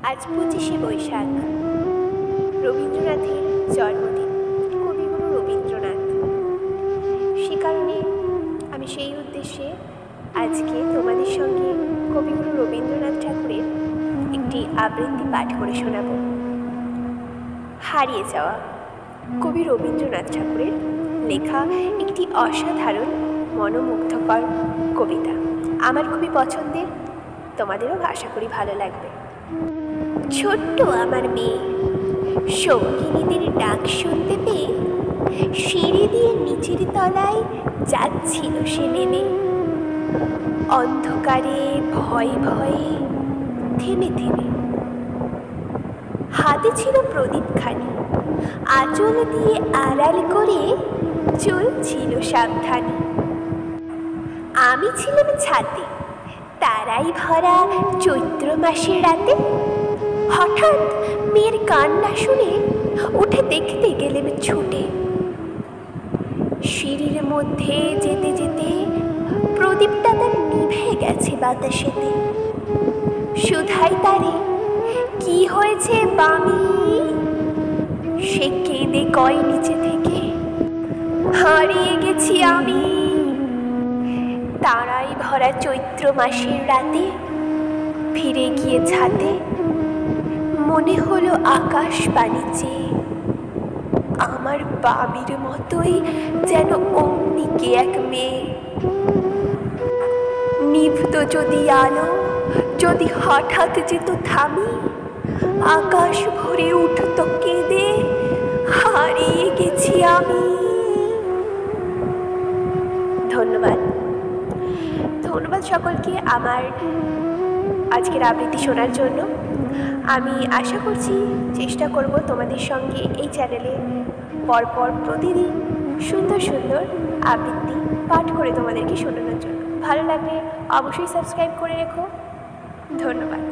আজ 25শে বৈশাখ, রবীন্দ্রনাথের জন্মদিন, কবিগুরু রবীন্দ্রনাথ। সে কারণে আমি সেই উদ্দেশ্যে আজকে তোমাদের সঙ্গে কবিগুরু রবীন্দ্রনাথ ঠাকুরের একটি আবৃত্তি পাঠ করে শোনাব। হারিয়ে যাওয়া কবি রবীন্দ্রনাথ ঠাকুরের লেখা একটি অসাধারণ মনোমুগ্ধকর কবিতা। আমার খুবই পছন্দের, তোমাদেরও আশা করি ভালো লাগবে। ছোট্ট আমার মেয়ে সঙ্গিনীদের ডাক শুনতে পেয়ে সিঁড়ি দিয়ে নিচের তলায় যাচ্ছিল সে নেমে। অন্ধকারে ভয়ে ভয়ে থেমে থেমে হাতে ছিল প্রদীপখানি, আঁচল দিয়ে আড়াল করে চলছিল সাবধানে। আমি ছিলাম ছাদে তারাই ভরা চৈত্র মাসের রাতে। হঠাৎ মেয়ের কান্না শুনে উঠে দেখতে গেলেম ছুটে। সিঁড়ির মধ্যে যেতে যেতে প্রদীপটা তার নিভে গেছে বাতাসেতে। শুধাই তারে, কি হয়েছে বামি? সে কেঁদে কয় নিচে থেকে, হারিয়ে গেছি আমি। তারাই ভরা চৈত্র মাসের রাতে ফিরে গিয়ে ছাদে মনে হলো আকাশ পানি চেয়ে আমার বাবির মতোই যেন অমনিকে এক মেয়ে। নিভত যদি আলো, যদি হঠাৎ যেত থামি, আকাশ ভরে উঠত কেঁদে, হারিয়ে গেছি আমি। ধন্যবাদ সকলকে আমার আজকের আবৃত্তি শোনার জন্য। আমি আশা করছি, চেষ্টা করব তোমাদের সঙ্গে এই চ্যানেলে পরপর প্রতিদিন সুন্দর সুন্দর আবৃত্তি পাঠ করে তোমাদেরকে শোনানোর জন্য। ভালো লাগলে অবশ্যই সাবস্ক্রাইব করে রেখো। ধন্যবাদ।